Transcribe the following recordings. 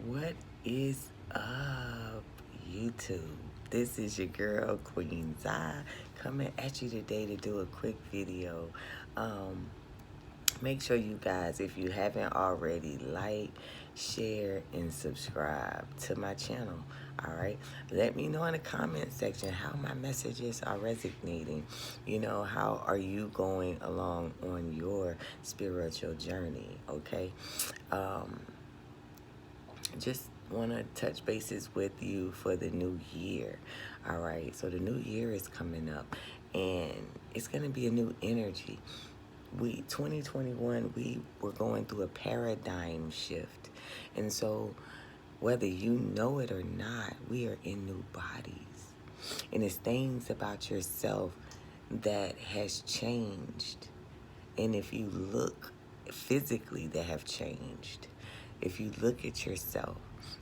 What is up, YouTube? This is your girl, Queenzi, coming at you today to do a quick video. Make sure you guys, if you haven't already, like, share, and subscribe to my channel. All right, let me know in the comment section how my messages are resonating. You know, how are you going along on your spiritual journey? Okay. Just want to touch bases with you for the new year. All right, so the new year is coming up and it's going to be a new energy. 2021, we were going through a paradigm shift, and so whether you know it or not, we are in new bodies, and it's things about yourself that has changed. And if you look physically, that have changed. If you look at yourself,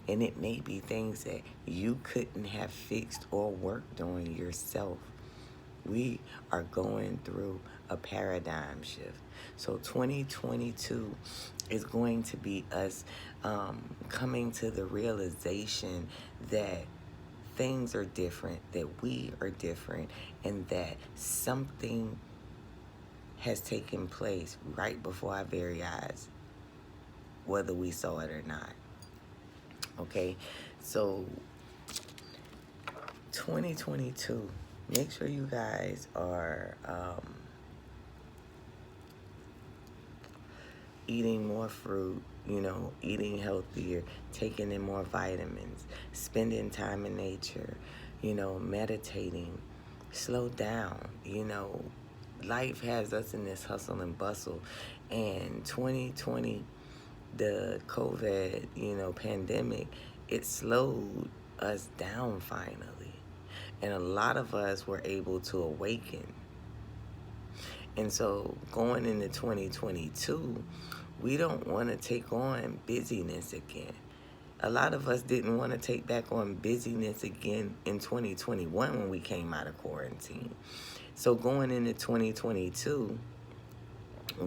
and it may be things that you couldn't have fixed or worked on yourself. We are going through a paradigm shift. So 2022 is going to be us coming to the realization that things are different, that we are different, and that something has taken place right before our very eyes, whether we saw it or not. Okay, so 2022, make sure you guys are eating more fruit, you know, eating healthier, taking in more vitamins, spending time in nature, you know, meditating, slow down. You know, life has us in this hustle and bustle, and 2020, the COVID, you know, pandemic, it slowed us down finally. And a lot of us were able to awaken. And so going into 2022, we don't want to take on busyness again. A lot of us didn't want to take back on busyness again in 2021 when we came out of quarantine. So going into 2022,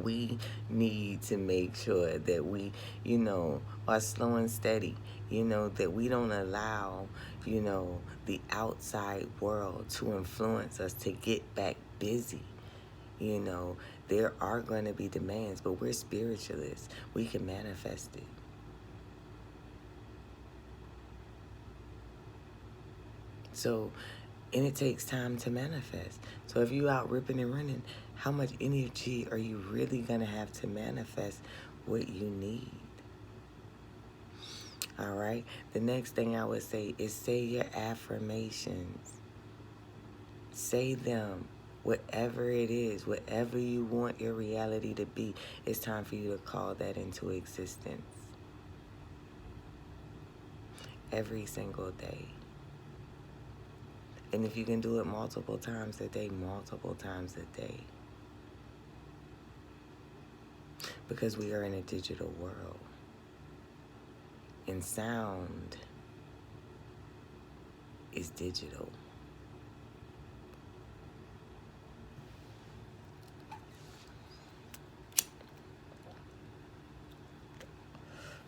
we need to make sure that we, you know, are slow and steady, you know, that we don't allow, you know, the outside world to influence us to get back busy. You know, there are going to be demands, but we're spiritualists. We can manifest it. So, and it takes time to manifest. So if you out ripping and running, how much energy are you really going to have to manifest what you need? All right. The next thing I would say is say your affirmations. Say them. Whatever it is, whatever you want your reality to be, it's time for you to call that into existence. Every single day. And if you can do it multiple times a day, multiple times a day. Because we are in a digital world. And sound is digital.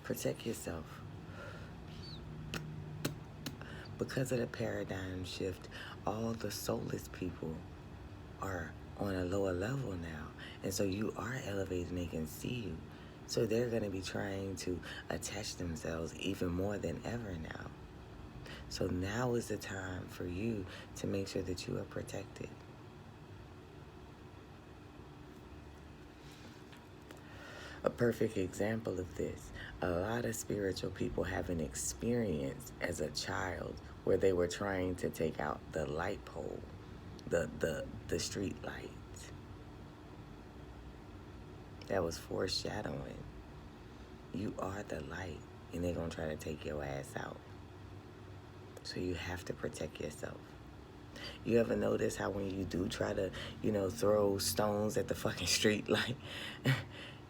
Protect yourself. Because of the paradigm shift, all the soulless people are on a lower level now. And so you are elevated and they can see you. So they're going to be trying to attach themselves even more than ever now. So now is the time for you to make sure that you are protected. A perfect example of this, a lot of spiritual people have an experience as a child where they were trying to take out the light pole, the street light. That was foreshadowing. You are the light, and they're going to try to take your ass out. So you have to protect yourself. You ever notice how when you do try to, you know, throw stones at the fucking street light,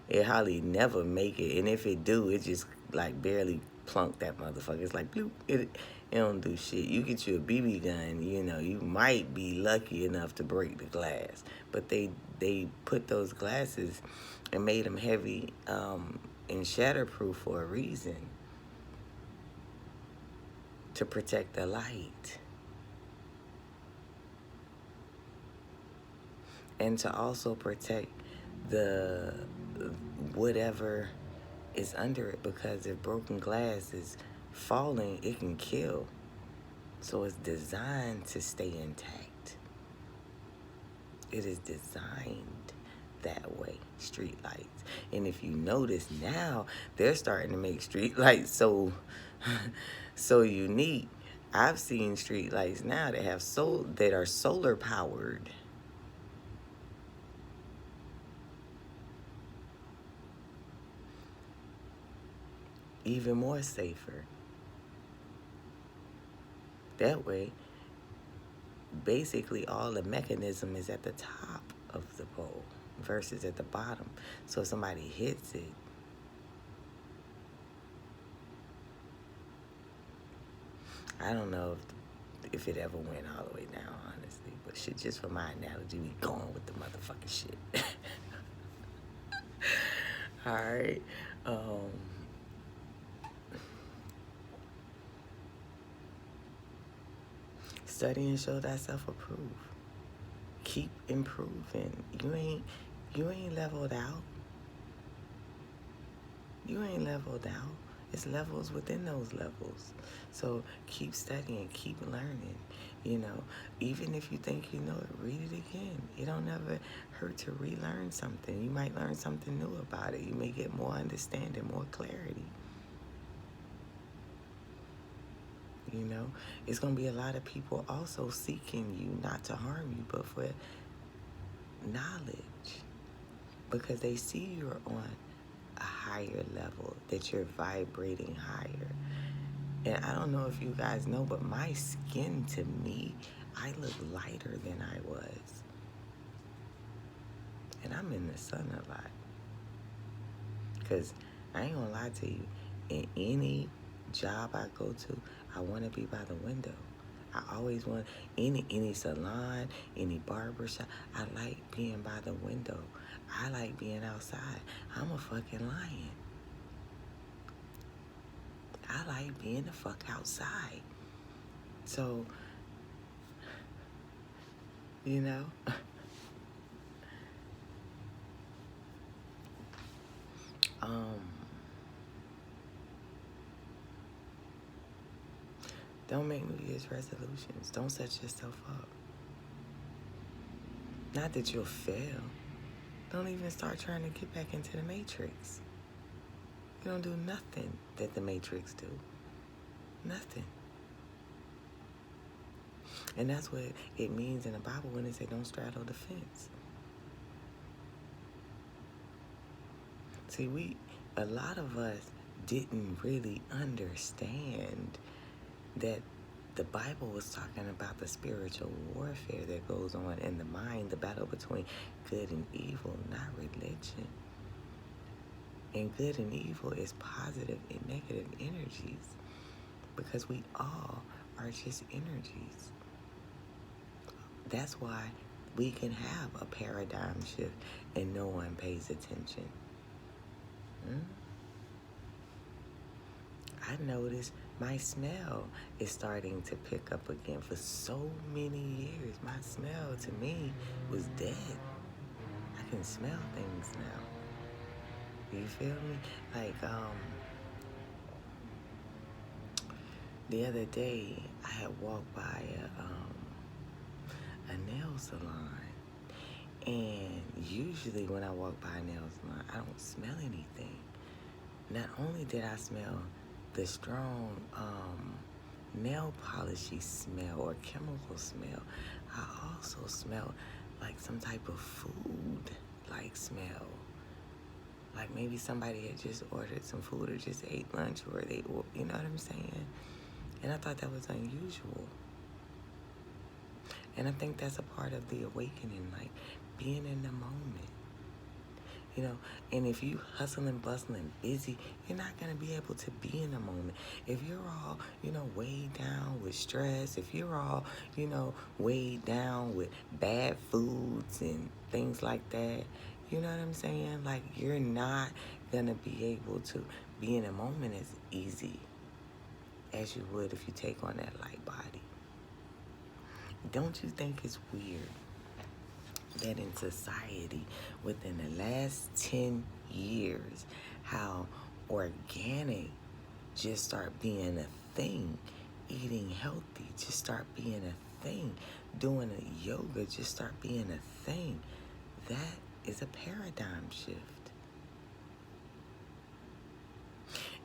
it hardly never make it. And if it do, it just like barely plunk that motherfucker. It's like bloop. It don't do shit. You get you a BB gun, you know, you might be lucky enough to break the glass. But they put those glasses and made them heavy and shatterproof for a reason. to protect the light. And to also protect the whatever is under it, because if broken glass is falling, it can kill. So it's designed to stay intact. It is designed that way, street lights. And if you notice now, they're starting to make street lights so unique. I've seen street lights now that have that are solar powered. Even more safer. That way, basically all the mechanism is at the top of the pole versus at the bottom. So if somebody hits it, I don't know if it ever went all the way down, honestly. But shit, just for my analogy, we going with the motherfucking shit. All right. Study and show thyself approved. Keep improving. You ain't leveled out. You ain't leveled out. It's levels within those levels. So keep studying, keep learning. You know, even if you think you know it, read it again. It don't never hurt to relearn something. You might learn something new about it. You may get more understanding, more clarity. You know, it's going to be a lot of people also seeking you, not to harm you, but for knowledge. Because they see you're on a higher level, that you're vibrating higher. And I don't know if you guys know, but my skin, to me, I look lighter than I was. And I'm in the sun a lot. Because I ain't going to lie to you, in any job I go to, I want to be by the window. I always want, any salon, any barber shop, I like being by the window. I like being outside. I'm a fucking lion. I like being the fuck outside. So, you know, don't make New Year's resolutions. Don't set yourself up. Not that you'll fail. Don't even start trying to get back into the Matrix. You don't do nothing that the Matrix do. Nothing. And that's what it means in the Bible when they say don't straddle the fence. See, a lot of us didn't really understand that the Bible was talking about the spiritual warfare that goes on in the mind, the battle between good and evil, not religion. And good and evil is positive and negative energies, because we all are just energies. That's why we can have a paradigm shift and no one pays attention. I noticed my smell is starting to pick up again. For so many years, my smell to me was dead. I can smell things now. You feel me? Like, the other day, I had walked by a nail salon. And usually when I walk by a nail salon, I don't smell anything. Not only did I smell the strong nail polishy smell or chemical smell, I also smelled like some type of food like smell. Like maybe somebody had just ordered some food or just ate lunch, or they, you know what I'm saying? And I thought that was unusual. And I think that's a part of the awakening, like being in the moment. You know, and if you hustling, bustling, busy, you're not going to be able to be in the moment. If you're all, weighed down with stress, if you're all, weighed down with bad foods and things like that, you know what I'm saying? Like, you're not going to be able to be in a moment as easy as you would if you take on that light body. Don't you think it's weird that in society, within the last 10 years, how organic just start being a thing, eating healthy just start being a thing, doing a yoga just start being a thing? That is a paradigm shift.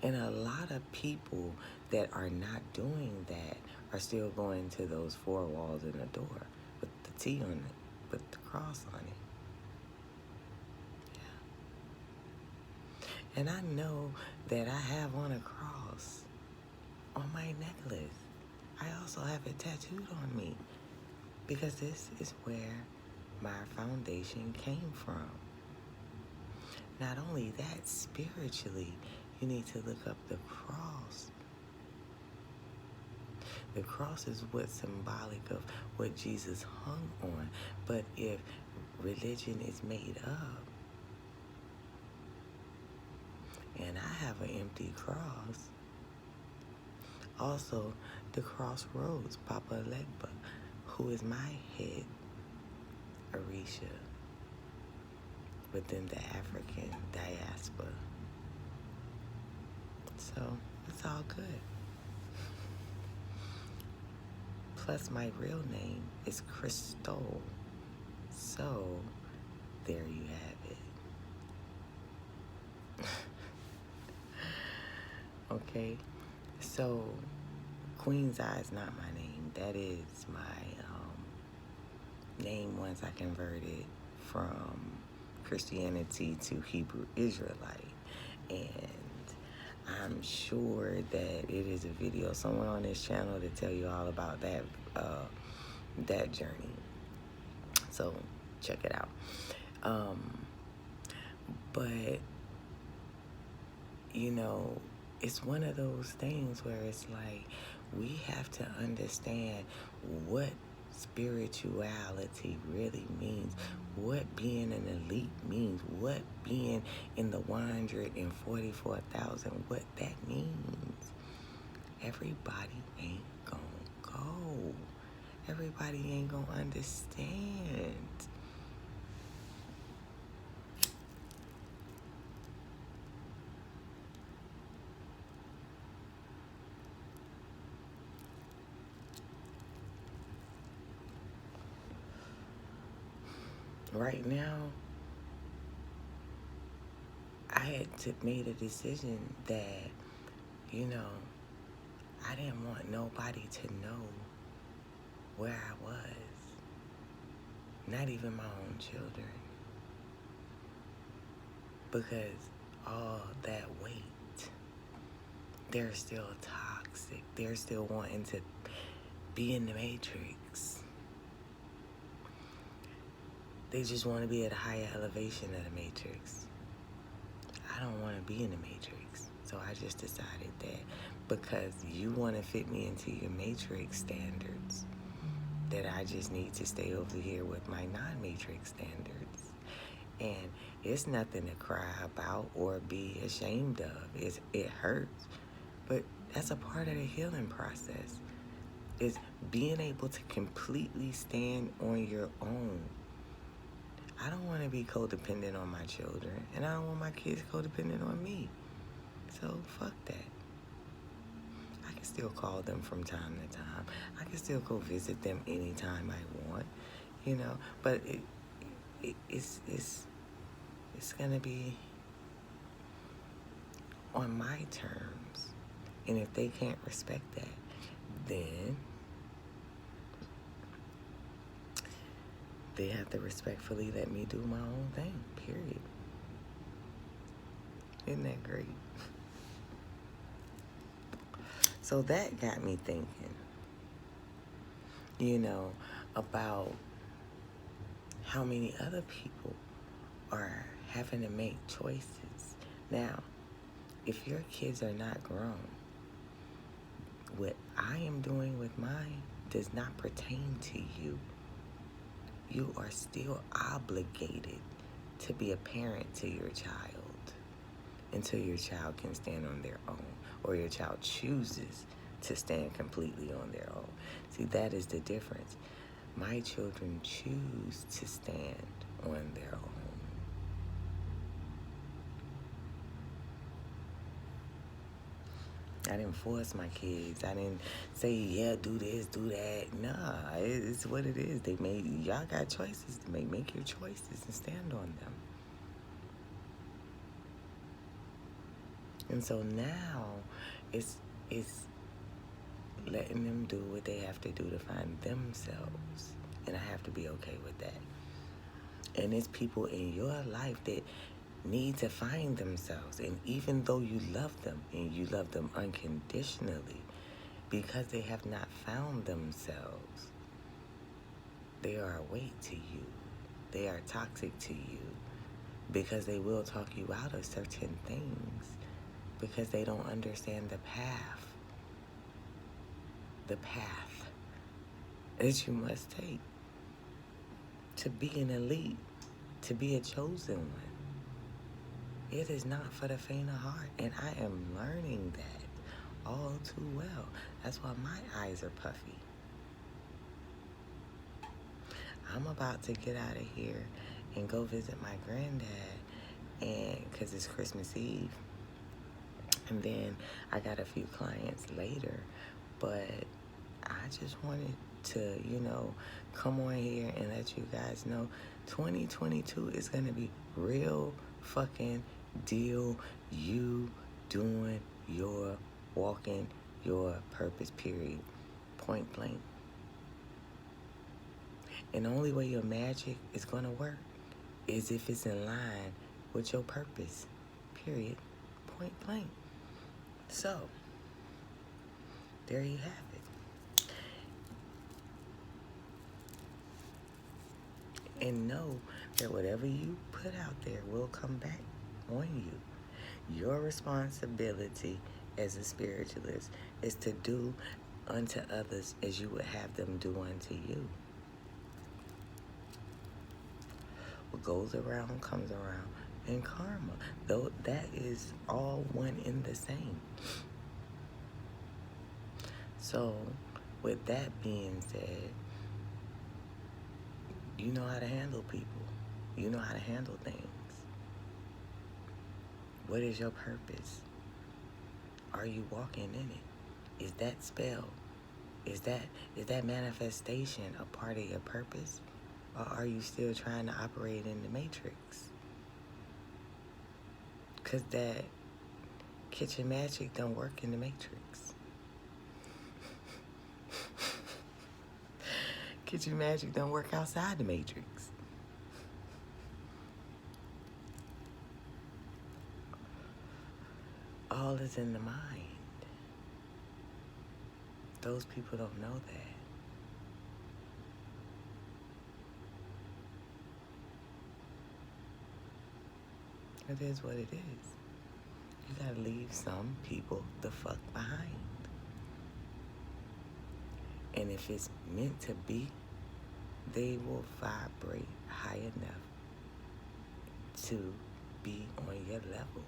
And a lot of people that are not doing that are still going to those four walls and a door with the T on it, with the cross on it. Yeah. And I know that I have on a cross on my necklace. I also have it tattooed on me because this is where my foundation came from. Not only that, spiritually, you need to look up the cross. The cross is what's symbolic of what Jesus hung on. But if religion is made up, and I have an empty cross, also the crossroads, Papa Legba, who is my head, Orisha, within the African diaspora. So it's all good. Plus my real name is Crystal. So there you have it. Okay, so Queen's Eye is not my name. That is my name once I converted from Christianity to Hebrew Israelite. And I'm sure that it is a video somewhere on this channel to tell you all about that journey. So check it out. But you know, it's one of those things where it's like we have to understand what spirituality really means, what being an elite means, what being in the 144,000, what that means. Everybody ain't gonna go. Everybody ain't gonna understand. Right now, I had made a decision that, you know, I didn't want nobody to know where I was. Not even my own children. Because all that weight, they're still toxic. They're still wanting to be in the matrix. They just want to be at a higher elevation of the matrix. I don't want to be in the matrix. So I just decided that because you want to fit me into your matrix standards, that I just need to stay over here with my non-matrix standards. And it's nothing to cry about or be ashamed of. It hurts. But that's a part of the healing process. Is being able to completely stand on your own. I don't want to be codependent on my children, and I don't want my kids codependent on me. So fuck that. I can still call them from time to time. I can still go visit them anytime I want, you know. But it's gonna be on my terms, and if they can't respect that, then they have to respectfully let me do my own thing, period. Isn't that great? So that got me thinking, you know, about how many other people are having to make choices. Now, if your kids are not grown, what I am doing with mine does not pertain to you. You are still obligated to be a parent to your child until your child can stand on their own, or your child chooses to stand completely on their own. See, that is the difference. My children choose to stand on their own. I didn't force my kids. I didn't say, yeah, do this, do that. Nah, it's what it is. Y'all got choices to make. Make your choices and stand on them. And so now it's letting them do what they have to do to find themselves. And I have to be okay with that. And it's people in your life that need to find themselves. And even though you love them and you love them unconditionally, because they have not found themselves, they are a weight to you. They are toxic to you because they will talk you out of certain things because they don't understand the path that you must take to be an elite, to be a chosen one. It is not for the faint of heart, and I am learning that all too well. That's why my eyes are puffy. I'm about to get out of here and go visit my granddad, and because it's Christmas Eve, and then I got a few clients later, but I just wanted to, come on here and let you guys know 2022 is going to be real fucking deal. You doing walking your purpose, period. Point blank. And the only way your magic is going to work is if it's in line with your purpose, period. Point blank. So, there you have it. And know that whatever you put out there will come back on you. Your responsibility as a spiritualist is to do unto others as you would have them do unto you. What goes around comes around. And karma, though, that is all one in the same. So, with that being said, you know how to handle people. You know how to handle things. What is your purpose? Are you walking in it? Is that spell? Is that manifestation a part of your purpose? Or are you still trying to operate in the matrix? Because that kitchen magic don't work in the matrix. Kitchen magic don't work outside the matrix. All is in the mind. Those people don't know that. It is what it is. You gotta leave some people the fuck behind. And if it's meant to be, they will vibrate high enough to be on your level.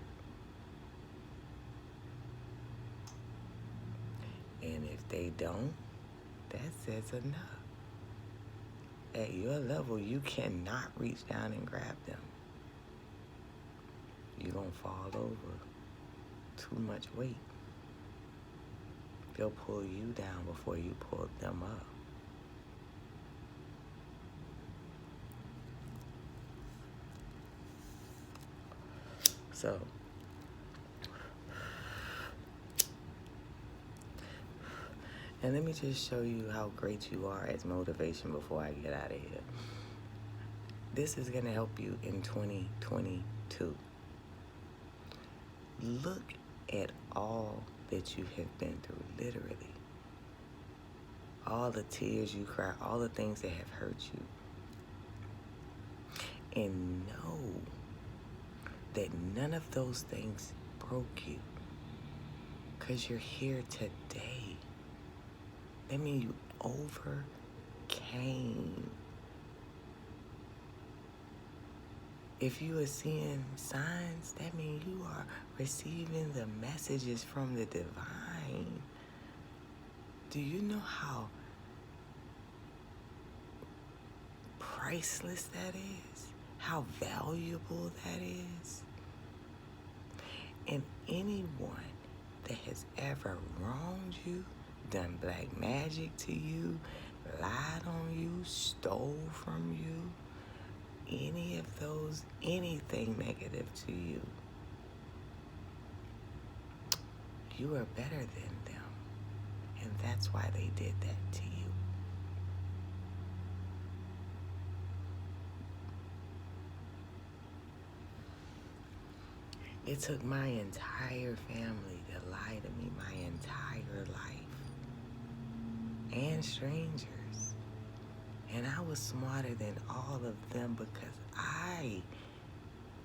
And if they don't, that says enough. At your level, you cannot reach down and grab them. You're gonna fall over. Too much weight. They'll pull you down before you pull them up. So, and let me just show you how great you are as motivation before I get out of here. This is going to help you in 2022. Look at all that you have been through, literally. All the tears you cry, all the things that have hurt you. And know that none of those things broke you. Because you're here today. That means you overcame. If you are seeing signs, that means you are receiving the messages from the divine. Do you know how priceless that is? How valuable that is? And anyone that has ever wronged you, done black magic to you, lied on you, stole from you, any of those, anything negative to you, you are better than them. And that's why they did that to you. It took my entire family to lie to me my entire life. And strangers. And I was smarter than all of them because I,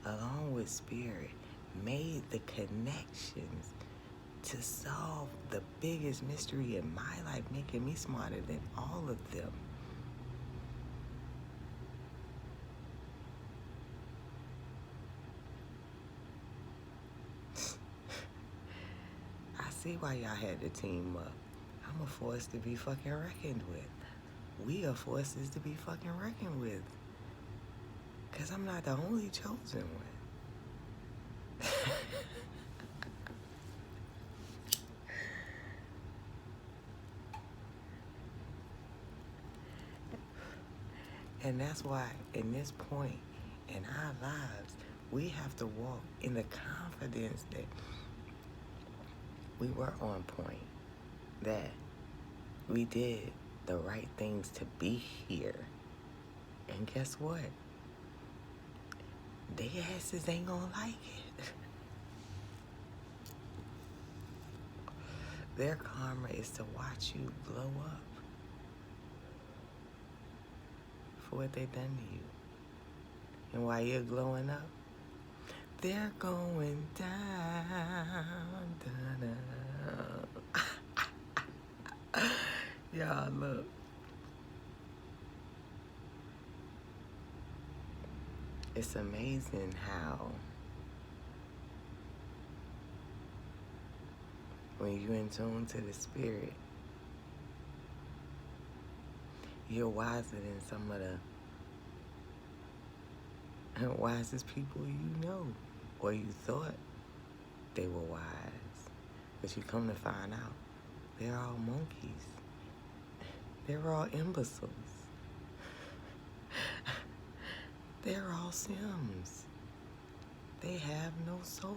along with Spirit, made the connections to solve the biggest mystery in my life, making me smarter than all of them. I see why y'all had to team up. I'm a force to be fucking reckoned with. We are forces to be fucking reckoned with. Because I'm not the only chosen one. And that's why, in this point in our lives, we have to walk in the confidence that we were on point, that we did the right things to be here. And guess what? They asses ain't gonna like it. Their karma is to watch you glow up for what they done to you. And while you're glowing up, they're going down, down. Y'all, look. It's amazing how when you're in tune to the Spirit, you're wiser than some of the wisest people you know, or you thought they were wise. But you come to find out, they're all monkeys. They're all imbeciles. They're all Sims. They have no soul.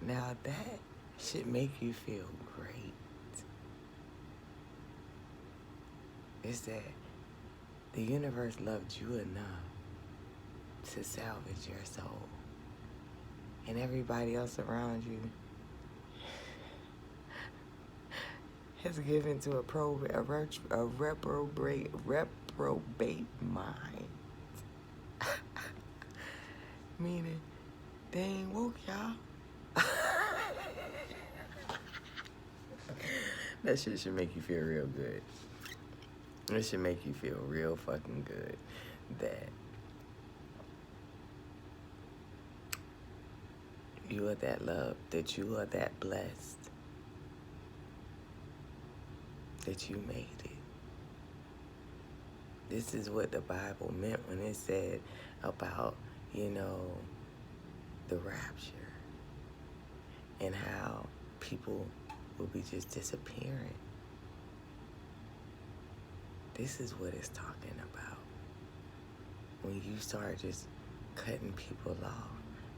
Now that should make you feel great. It's that the universe loved you enough to salvage your soul. And everybody else around you has given to a reprobate mind. Meaning, they ain't woke, y'all. That shit should make you feel real good. It should make you feel real fucking good that you are that loved, that you are that blessed, that you made it. This is what the Bible meant when it said about, the rapture and how people will be just disappearing. This is what it's talking about. When you start just cutting people off,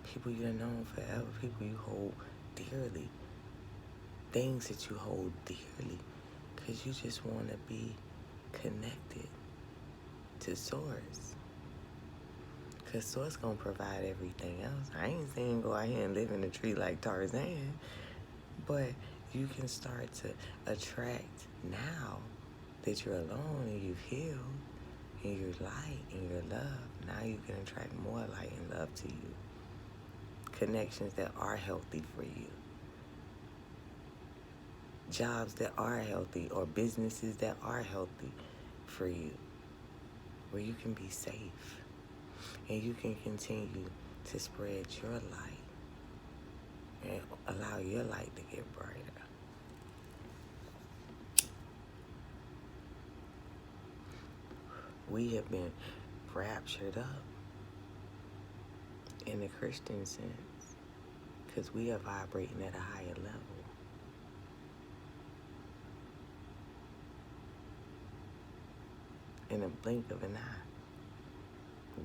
people you've known forever, people you hold dearly, things that you hold dearly, because you just want to be connected to Source. Because Source going to provide everything else. I ain't saying go out here and live in a tree like Tarzan, but you can start to attract now that you're alone and you've healed and you're light and you're love. Now you can attract more light and love to you. Connections that are healthy for you. Jobs that are healthy or businesses that are healthy for you. Where you can be safe. And you can continue to spread your light and allow your light to get brighter. We have been raptured up in the Christian sense because we are vibrating at a higher level. In a blink of an eye.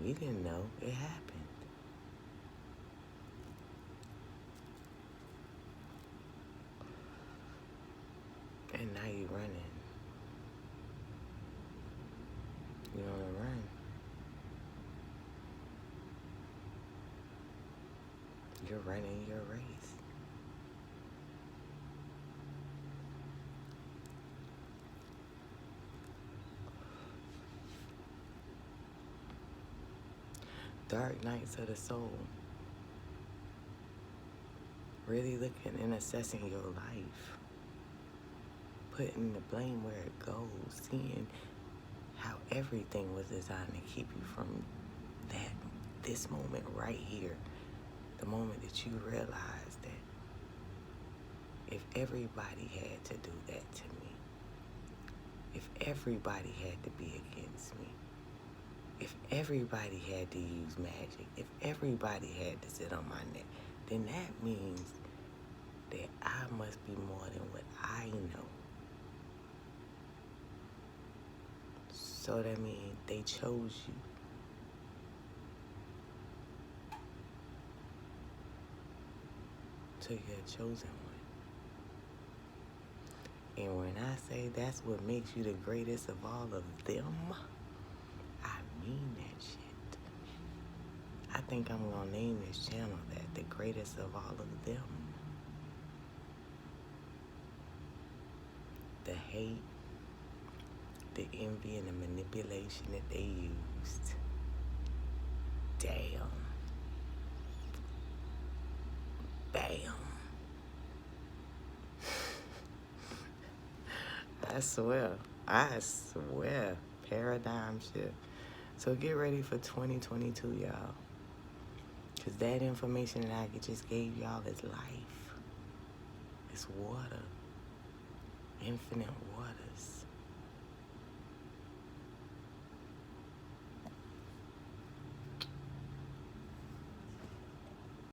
We didn't know it happened. And now you're running. You're on a run. You're running your race. Dark nights of the soul. Really looking and assessing your life. Putting the blame where it goes. Seeing how everything was designed to keep you from this moment right here. The moment that you realize that if everybody had to do that to me, if everybody had to be against me, if everybody had to use magic, if everybody had to sit on my neck, then that means that I must be more than what I know. So that means they chose you. So you're a chosen one. And when I say that's what makes you the greatest of all of them, I mean that shit. I think I'm gonna name this channel that, the greatest of all of them. The hate, the envy, and the manipulation that they used. Damn. Bam. I swear, paradigm shift. So get ready for 2022, y'all. Because that information that I just gave y'all is life. It's water. Infinite waters.